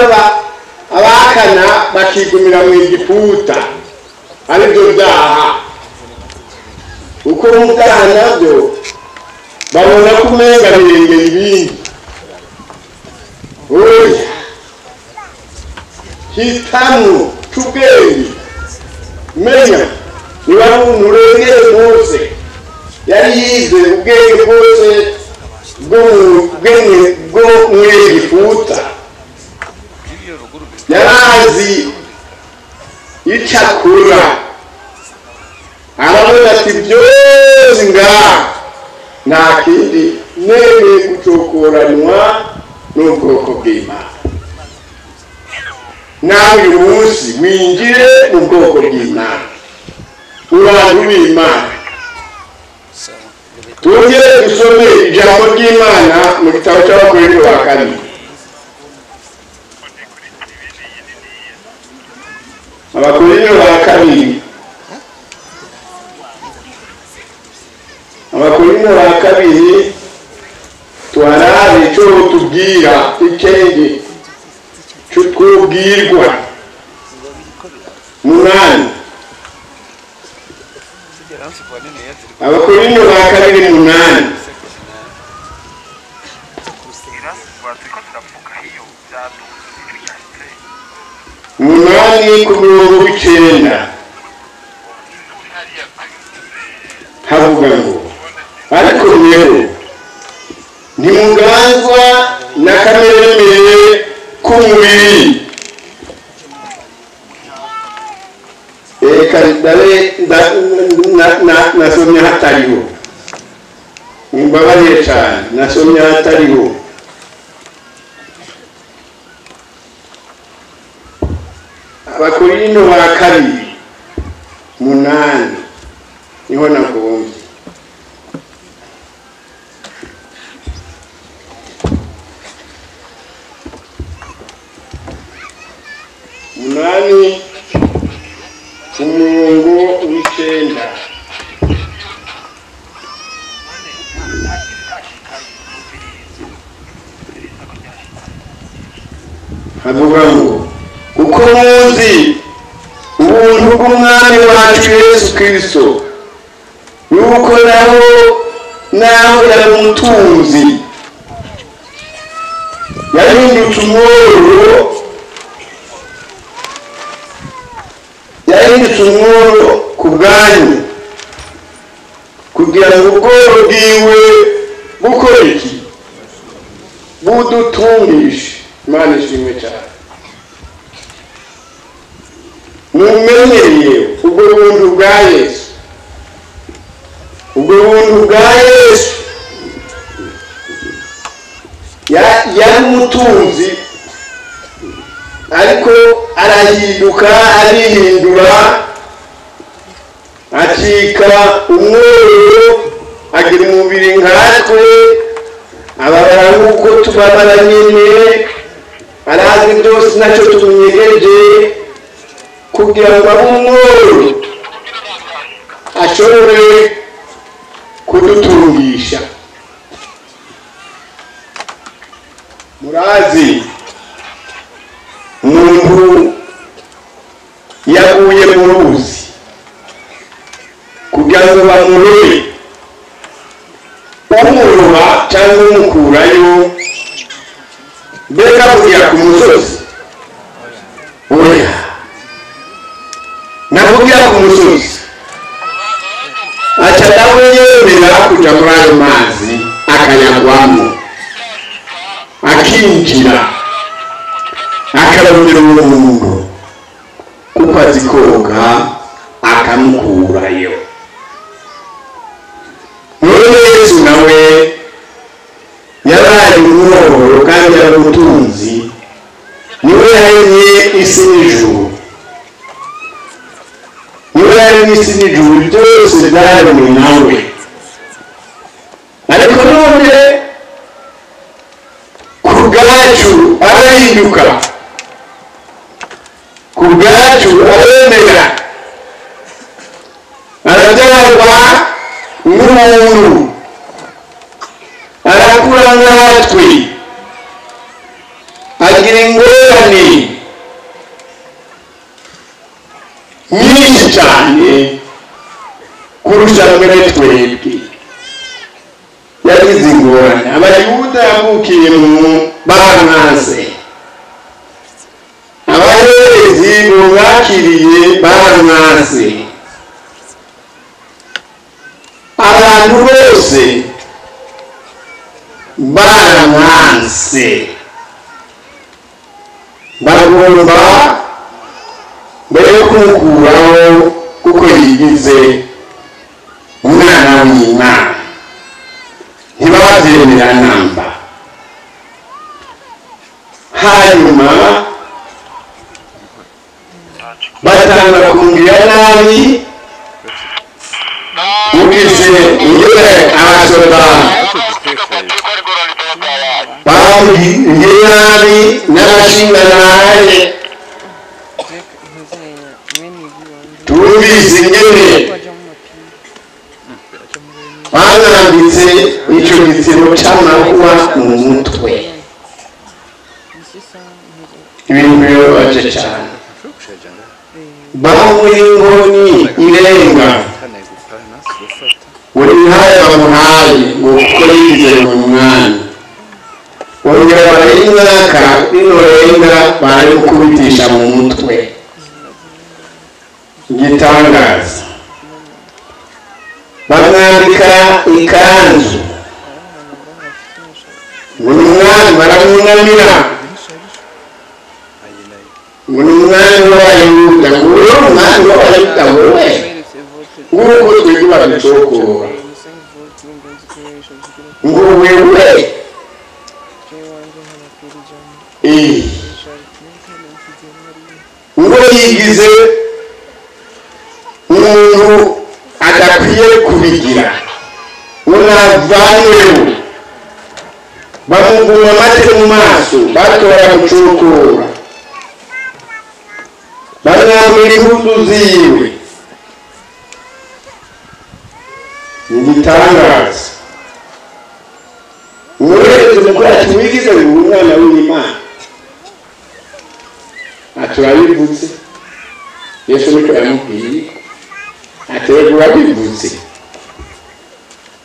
abahakana bakigumira mu Egiputa, aribyo byaha. Uko mu byaha nabyo babona ko umenga birengera ibindi. Oya, hitamo cy'ubwenge, menya niba nurengere Mose yari yize ubwenge bwose bwo mu Egiputa, yarazi icyo akora, aravuga ati byose ngaha nta kindi nemeye gucokoranwa n'ubwoko bw'Imana. Nawe uyu munsi winjire mu bwoko bw'Imana, ubantu b'Imana. Tongere dusome ijambo ry'Imana mu gitabo cy'Abakorinto ba kabiri. Abakorinto ba kabiri, Abakorinto ba kabiri, tuharabe icyo tubwira ikindi cyo twubwirwa. 8 Abakorinto ba kabiri 8. Munani ku mirongo 9 havuga ngo, ariko rero ntimuganzwa na kameremere k'umubiri. Nasomye hatariho, mumbabarire cyane, nasomye hatariho. Abakorinto ba kabiri 8 niho nagombye. Munani umurongo 9 havuga ngo, kuko muzi ubuntu bw'Umwami wacu Yesu Kristo, yuko naho yari umutunzi yahindutse umworo ku bwanyu, kugira ngo ubworo bwiwe bukore iki? Budutungishe. Imana ishimwe cyane. Mumenyereye ubwo buntu bwa Yesu, ubwo buntu bwa Yesu. Yari umutunzi, ariko arahinduka, arihindura, acika umwoyo agira umubiri nkatwe ababara nk'uko tubabara nyine arazi byose nacyo tumunyegeje kugira ngo abe umwoyo ashobore kudutungisha. Murazi umuntu yaguye mu ruzi kugira ngo bamurobe umuroba cyangwa umukurayo mbega kujya ku musozi oya nakubwira ku musozi aca nawe yemera kujya muri ayo mazi akayagwamo akinjira akarabira umuntu kuko azi koga akamukurayo. None Yesu nawe yabaye umworo kandi yari umutunzi, niwe yaremye isi n'ijuru, niwe yaremye isi n'ijuru byose byaremwe nawe. Ariko none ku bwacu arahinduka, ku bwacu aremera, arabyarwa n'umuntu, arakura natwe, agira ingorane nyinshi cyane kurusha mbere twebwe. Yagize ingorane, abayuda yavukiye mu baranase, abaherezi bubakiriye baranase, abantu bose baranase, bagomba mbere yo kumukuraho kuko yigize umwana w'Imana, ntibabyemera namba. Hanyuma batanga kumubwira nabi, ugize ingere abasoda bamubwira nabi n'abashinganaye. Tumvise ingene banambitse icyo gitsebo cy'amakuba mu mutwe, ibintu bibabaje cyane. Bamuha ingoni irenga, buri ntayo bamuhaye ngo kuko yizeye mu mwanya, bongera barayimwaka, rino renga baramukubitisha mu mutwe. Igitangaza, bamwambika ikanzu, buri mwanya baramwunamira, buri mwanya w'Abayuda, nguyu umwanya w'Abayuda wowe, nguko twebwe babicokora, ngo wewe ngo yigize umuntu adakwiye kubigira, unavanyweho, bamuguma amate mu maso, batora mucukura, bamwambira impuzu ziwe. Igitangaza, umurezi mukuru ati wigize umwana w'Imana, aturabivutse. Yesu niko yamubwiye ati urabivutse,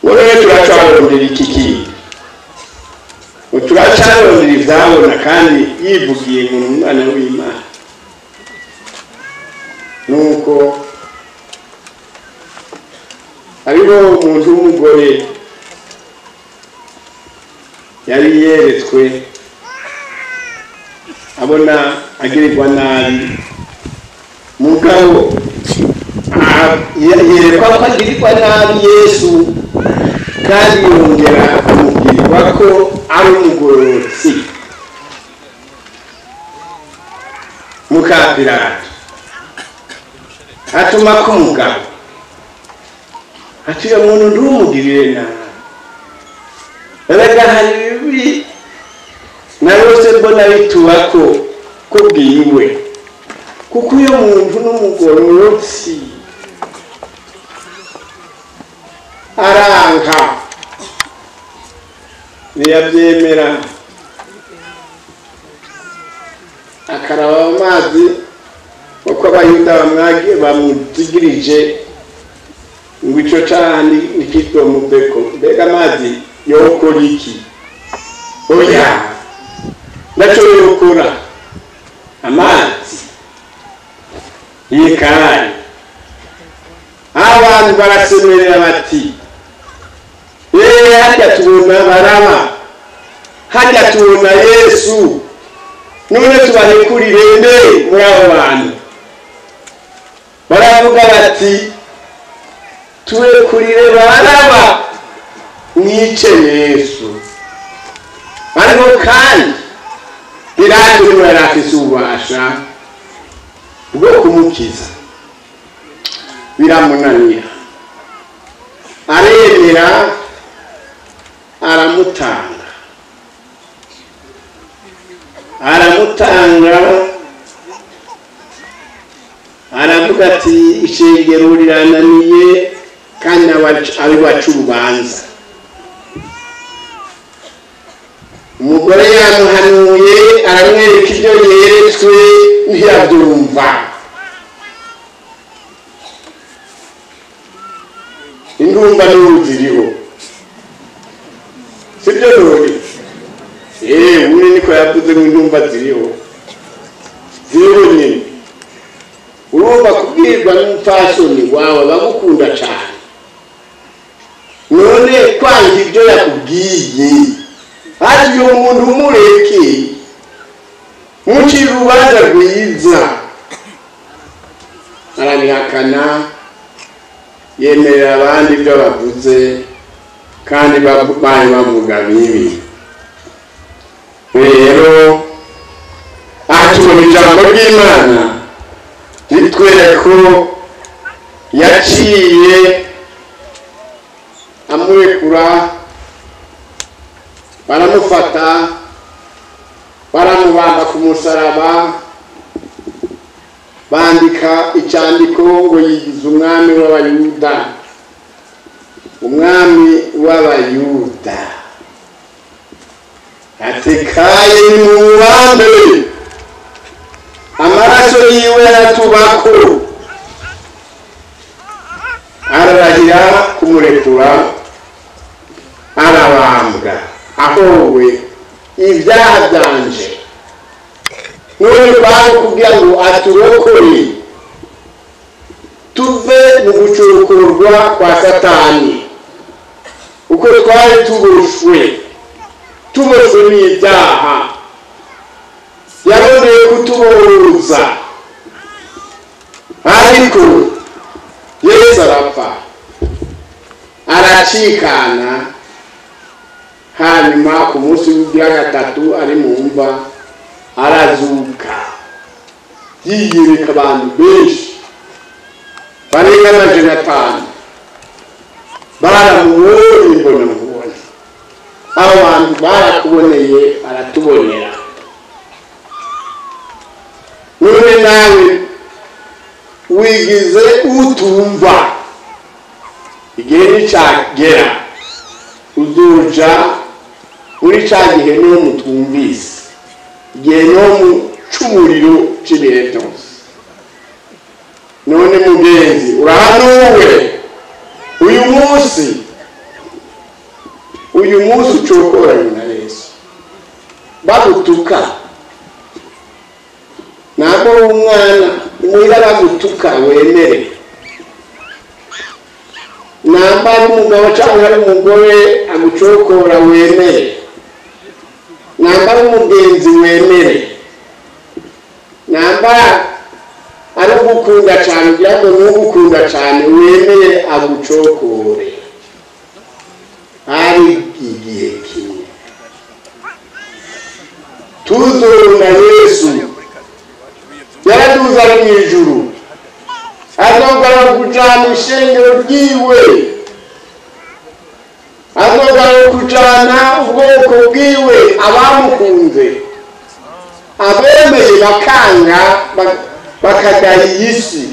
wowe turacarondera iki kintu, turacarondera ibyabona kandi yivugiye ngo ni umwana w'Imana. Nuko hariho umuntu w'umugore yari yeretswe, abona agirirwa nabi, mugabo yerekwa ko agirirwa nabi Yesu, kandi yongera kumubwirwa ko ari umugororotsi. Muka Pilato atuma ko umugabo ati uyu muntu ntumugirire nabi erega hari bibi narose mbona bituba ko bwiwe kuko uyu muntu n'umugororotsi aranka ntiyabyemera akaraba amazi uko abayuda bamuzigirije ngo icyo cyane nikitwa mubeko mbega amazi yokora iki oya nacyo yokora amazi yikari abantu barasemerera bati hajya tubona baraba hajya tubona Yesu none tubarekurire nde muri abo bantu baravuga bati turekurire baraba mwice Yesu ariko kandi Pilato niwe yari afise ububasha bwo kumukiza biramunanira aremera aramutanga aravuga ati ishengero rirananiye kandi ari wacu urubanza umugore yamuhanuye aramwereka ibyo yeretswe ntiyabyumva indumva n'uruziriho sibyo none uri niko yavuze ngo indumva ziriho nyine urumva kubwirwa n'umupfasoni wawe bagukunda cyane none kwanga ibyo yakubwiye hati uyu muntu umureke mucira urubanza rwiza arabihakana yemerera abandi ibyo bavuze kandi bari bavuga bibi rero tubona ijambo ry'Imana ritwereka ko yaciye amurekura baramufata baramubamba ku musaraba bandika icyandiko ngo yigize umwami w'abayuda atekaye mu bambe amaraso yiwe aratubako ararahira kumurekura arabambwa ahowe ibyaha byanje none bakubwira ngo aturokore tuve mu gucukurwa kwa Satani uko twari tuboshwe n'ibyaha yaboneye kutubohoza ariko Yesu arapfa aracikana hanyuma ku munsi w'ibya gatatu ari mu mva arazuka yiyereka abantu benshi barenga amajana 5 baramubonye imbona abantu barakuboneye aratubonera none nawe wigize utumva igihe nicagera uzoja muri ca gihe no mutumvise igihe no mu cumuriro c'ibihe byose none mugenzi urahanuwe uyu munsi ucokoranye na Yesu bagutuka ntabwo umwana umwira bagutuka wemere namba ari umugabo cyangwa ari umugore agucokora wemere namba ari umugenzi wemere namba ari ugukunda cyane kugira ngo n'ugukunda cyane wemere agucokore hari igihe kimwe tuzona Yesu yaraduzana mu ijuru azongera kujana ishengero ryiwe kujana ubwoko bwiwe abamukunze abemeye bakanga bakagaya iy'isi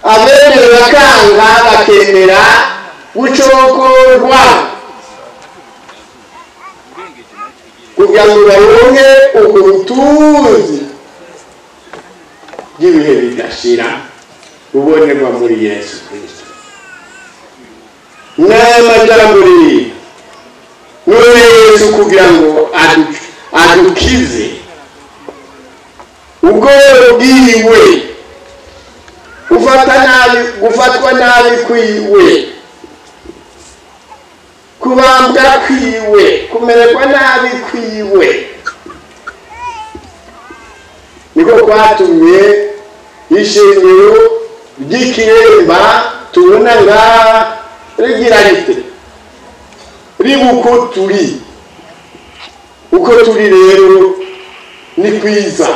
abemeye bakanga bakemera gucokorwa kugira ngo baronke ubutunzi bw'ibihe bidashira bubonerwa muri Yesu Kristo. N'amajambo none Yesu kugira ngo adukize ubworo bwiwe gufatwa nabi kwiwe kubambwa kwiwe kumererwa nabi kwiwe niko kwatumye ishengero ry'Ikiremba tubona ngaha rigira rite ribuko turi uko turi rero ni kwiza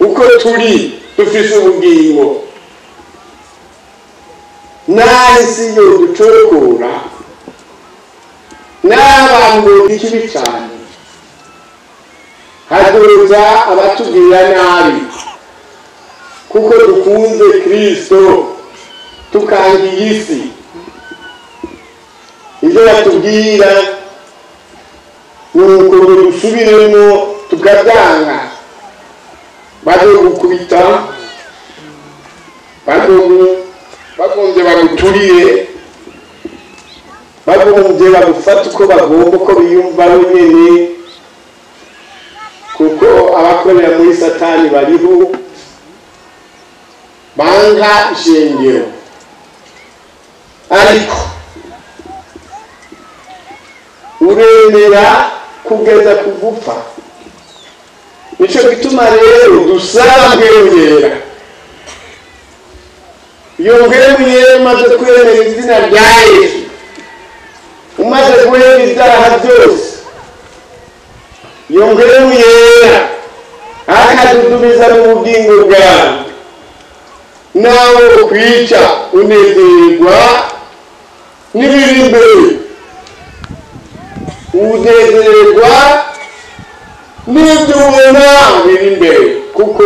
uko turi dufise ubugingo nahisi yo ducokora n'abantu ikibi cyane haduza abatugirira nabi kuko dukunze Kristo tukanga iy'isi ibyo batubwira nuko dusubiremo tukabyanga badukubita bagombye baguturire bagombye bagufata uko bagomba uko biyumva nyine kuko abakorera muri Satani bariho banga ishengero ariko uremera kugeza kugupfa nico gituma rero dusaba mbwera yongere maze kwemera izina rya Yesu umaze kwemera ibyaha byose yongere akadudubiza mu bugingo bwawe nawe kwica unezerwa n'ibiri imbere unezerwa n'ibyo ubona biri imbere kuko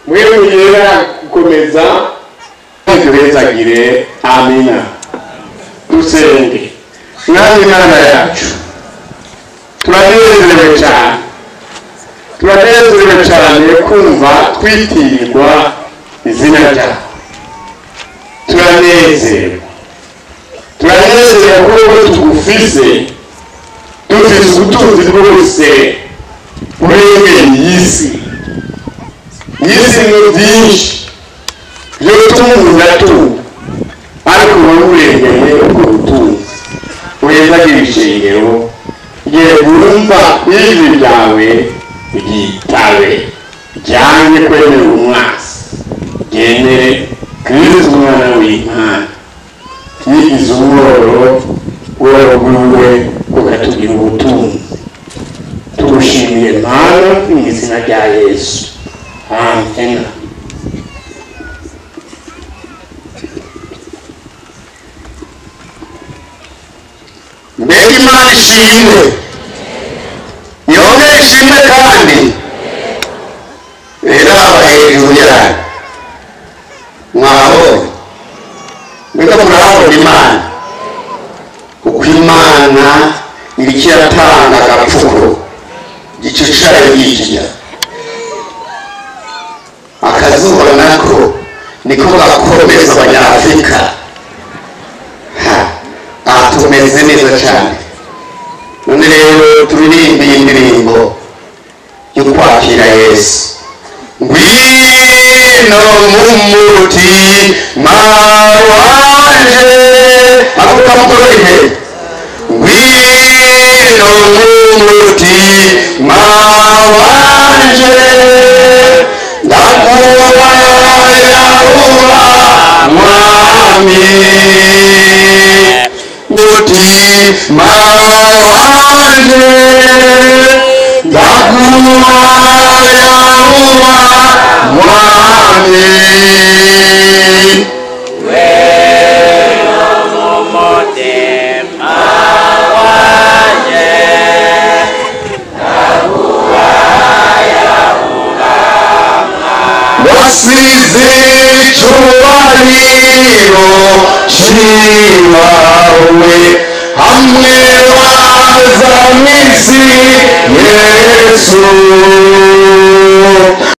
mwemera gukomeza ABAHEZAGIRE. Amina. Dusenge. Mwami Mana yacu turanezerewe cyane kumva twitirirwa izina ryawe turanezerewe kuko tugufise dufise ubutunzi bwose burengeye iy'isi ni byinshi byo tumuza ariko urengeye ubwo butunzi ABAHEZAGIRE ishengero igihe wumva ijwi ryawe ryitabe ryanye kwemera umwasi ryemere Kristo umwana w'Imana yigize umworo w'uruguwe ukatugira ubutunzi tugushimiye Mana mu izina rya Yesu. Amen. Mbega Imana ishimwe yongere ishimwe kandi rero aba hejuru yayo mwabonye mbega murabona Imana uko Imana iriko iratanga agapfuko gicucaye yigira akazuba nako niko gakomeza abanyafurika tumeze neza cyane none rero turirimbiye indirimbo yo kwakira Yesu ngwino mu mutima wanje ako kamukorohe ngwino mu mutima wanje ndakuba yahuba mwami mutima wanje ndakuba yahuba mwami
weno mu mutima
shiwawe hamwe waza mwisi Yesu